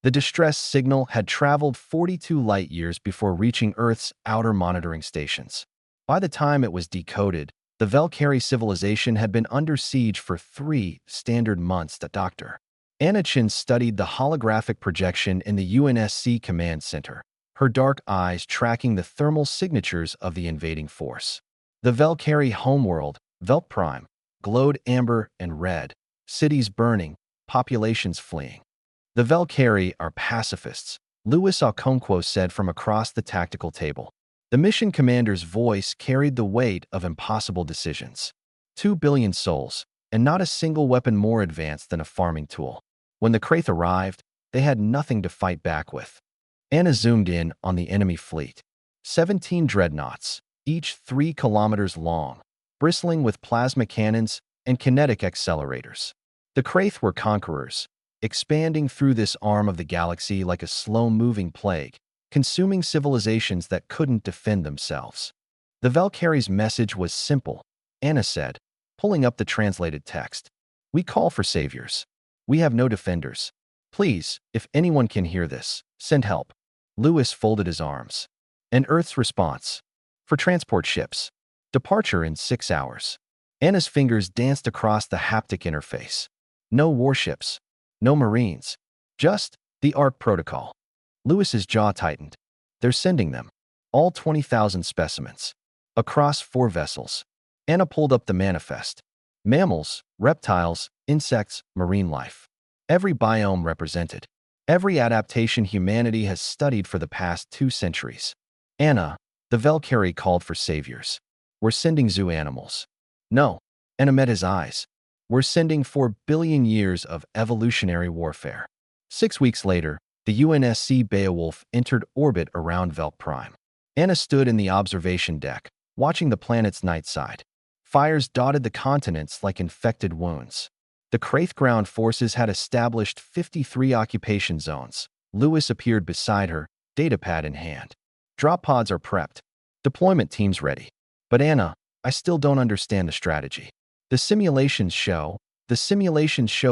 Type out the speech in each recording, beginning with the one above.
The distress signal had traveled 42 light-years before reaching Earth's outer monitoring stations. By the time it was decoded, the Valkyrie civilization had been under siege for 3 standard months. Dr. Anachin studied the holographic projection in the UNSC command center, her dark eyes tracking the thermal signatures of the invading force. The Valkyrie homeworld, Velk Prime, glowed amber and red, cities burning, populations fleeing. The Valkyrie are pacifists, Louis Okonkwo said from across the tactical table. The mission commander's voice carried the weight of impossible decisions. 2 billion souls, and not a single weapon more advanced than a farming tool. When the Kraith arrived, they had nothing to fight back with. Anna zoomed in on the enemy fleet. 17 dreadnoughts, each 3 kilometers long, bristling with plasma cannons and kinetic accelerators. The Kraith were conquerors, expanding through this arm of the galaxy like a slow-moving plague, consuming civilizations that couldn't defend themselves. The Valkyrie's message was simple, Anna said, pulling up the translated text. We call for saviors. We have no defenders. Please, if anyone can hear this, send help. Louis folded his arms. And Earth's response. For transport ships. Departure in 6 hours. Anna's fingers danced across the haptic interface. No warships. No Marines. Just the ARC protocol. Louis's jaw tightened. They're sending them. All 20,000 specimens. Across 4 vessels. Anna pulled up the manifest. Mammals, reptiles, insects, marine life. Every biome represented. Every adaptation humanity has studied for the past 2 centuries. Anna, the Valkyrie called for saviors. We're sending zoo animals. No. Anna met his eyes. We're sending 4 billion years of evolutionary warfare. 6 weeks later, the UNSC Beowulf entered orbit around Velk Prime. Anna stood in the observation deck, watching the planet's night side. Fires dotted the continents like infected wounds. The Kraith ground forces had established 53 occupation zones. Louis appeared beside her, datapad in hand. Drop pods are prepped. Deployment teams ready. But Anna, I still don't understand the strategy. The simulations show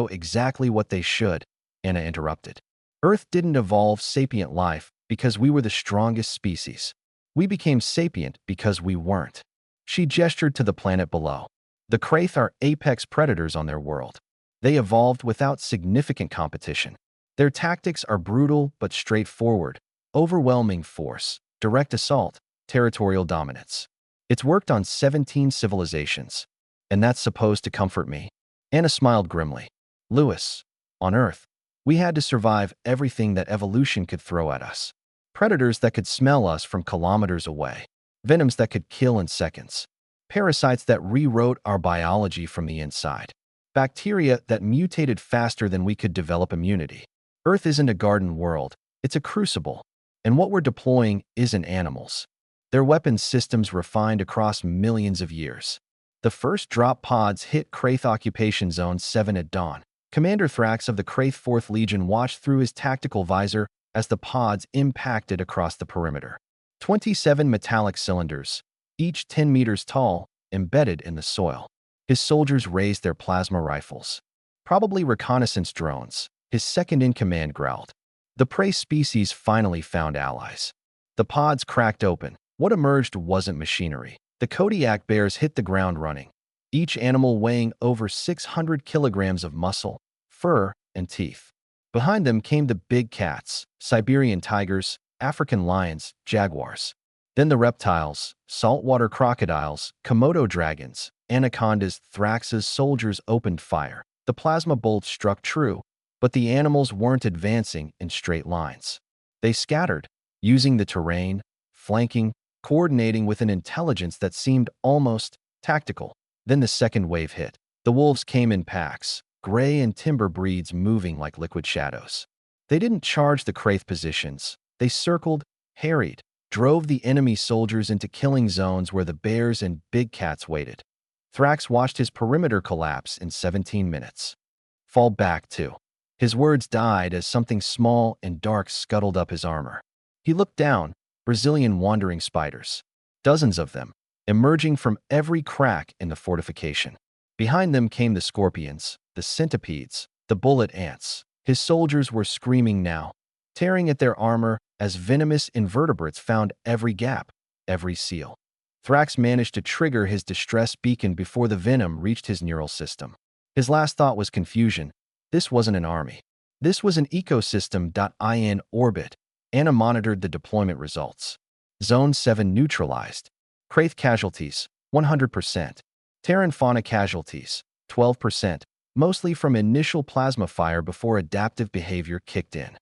exactly what they should, Anna interrupted. Earth didn't evolve sapient life because we were the strongest species. We became sapient because we weren't. She gestured to the planet below. The Kraith are apex predators on their world. They evolved without significant competition. Their tactics are brutal but straightforward, overwhelming force, direct assault, territorial dominance. It's worked on 17 civilizations. And that's supposed to comfort me. Anna smiled grimly. Louis, on Earth, we had to survive everything that evolution could throw at us. Predators that could smell us from kilometers away. Venoms that could kill in seconds. Parasites that rewrote our biology from the inside. Bacteria that mutated faster than we could develop immunity. Earth isn't a garden world, it's a crucible. And what we're deploying isn't animals. They're weapons systems refined across millions of years. The first drop pods hit Kraith Occupation Zone 7 at dawn. Commander Thrax of the Kraith 4th Legion watched through his tactical visor as the pods impacted across the perimeter. 27 metallic cylinders, each 10 meters tall, embedded in the soil. His soldiers raised their plasma rifles. Probably reconnaissance drones, his second-in-command growled. The prey species finally found allies. The pods cracked open. What emerged wasn't machinery. The Kodiak bears hit the ground running, each animal weighing over 600 kilograms of muscle, fur, and teeth. Behind them came the big cats, Siberian tigers, African lions, jaguars. Then the reptiles, saltwater crocodiles, Komodo dragons, anacondas. Thrax's soldiers opened fire. The plasma bolts struck true, but the animals weren't advancing in straight lines. They scattered, using the terrain, flanking, coordinating with an intelligence that seemed almost tactical. Then the second wave hit. The wolves came in packs, gray and timber breeds moving like liquid shadows. They didn't charge the Kraith positions. They circled, harried, drove the enemy soldiers into killing zones where the bears and big cats waited. Thrax watched his perimeter collapse in 17 minutes. Fall back, too. His words died as something small and dark scuttled up his armor. He looked down, Brazilian wandering spiders. Dozens of them, emerging from every crack in the fortification. Behind them came the scorpions, the centipedes, the bullet ants. His soldiers were screaming now, tearing at their armor as venomous invertebrates found every gap, every seal. Thrax managed to trigger his distress beacon before the venom reached his neural system. His last thought was confusion. This wasn't an army. This was an ecosystem. In orbit. Anna monitored the deployment results. Zone 7 neutralized. Kraith casualties, 100%. Terran fauna casualties, 12%, mostly from initial plasma fire before adaptive behavior kicked in.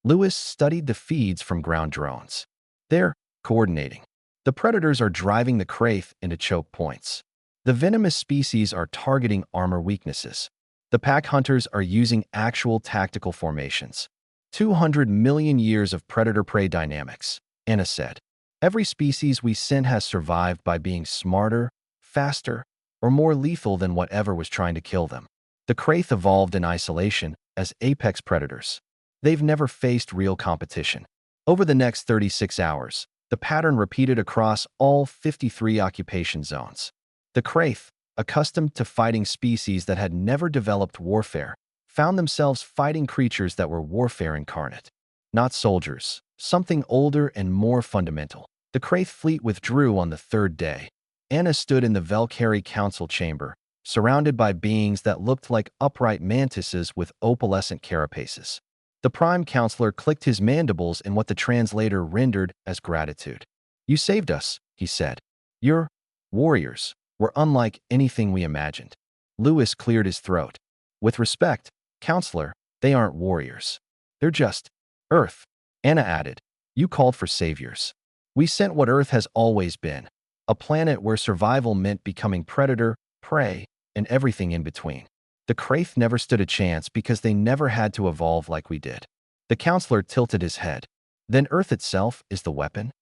Lewis studied the feeds from ground drones. They're coordinating. The predators are driving the Kraith into choke points. The venomous species are targeting armor weaknesses. The pack hunters are using actual tactical formations. 200 million years of predator-prey dynamics, Anna said. Every species we sent has survived by being smarter, faster, or more lethal than whatever was trying to kill them. The Kraith evolved in isolation as apex predators. They've never faced real competition. Over the next 36 hours, the pattern repeated across all 53 occupation zones. The Kraith, accustomed to fighting species that had never developed warfare, found themselves fighting creatures that were warfare incarnate. Not soldiers, something older and more fundamental. The Kraith fleet withdrew on the third day. Anna stood in the Valkyrie Council chamber, surrounded by beings that looked like upright mantises with opalescent carapaces. The Prime Counselor clicked his mandibles in what the translator rendered as gratitude. "You saved us," he said. "Your warriors were unlike anything we imagined." Lewis cleared his throat. "With respect, Counselor, they aren't warriors. They're just Earth." Anna added, "You called for saviors. We sent what Earth has always been, a planet where survival meant becoming predator, prey, and everything in between. The Kraith never stood a chance because they never had to evolve like we did." The Counselor tilted his head. "Then Earth itself is the weapon?"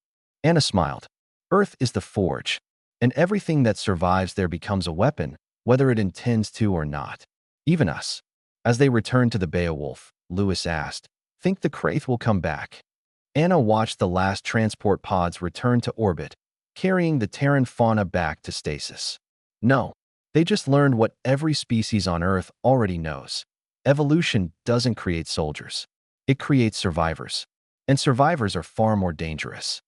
Anna smiled. "Earth is the forge, and everything that survives there becomes a weapon, whether it intends to or not. Even us." As they returned to the Beowulf, Lewis asked, "Think the Kraith will come back?" Anna watched the last transport pods return to orbit, carrying the Terran fauna back to stasis. "No. They just learned what every species on Earth already knows. Evolution doesn't create soldiers. It creates survivors. And survivors are far more dangerous."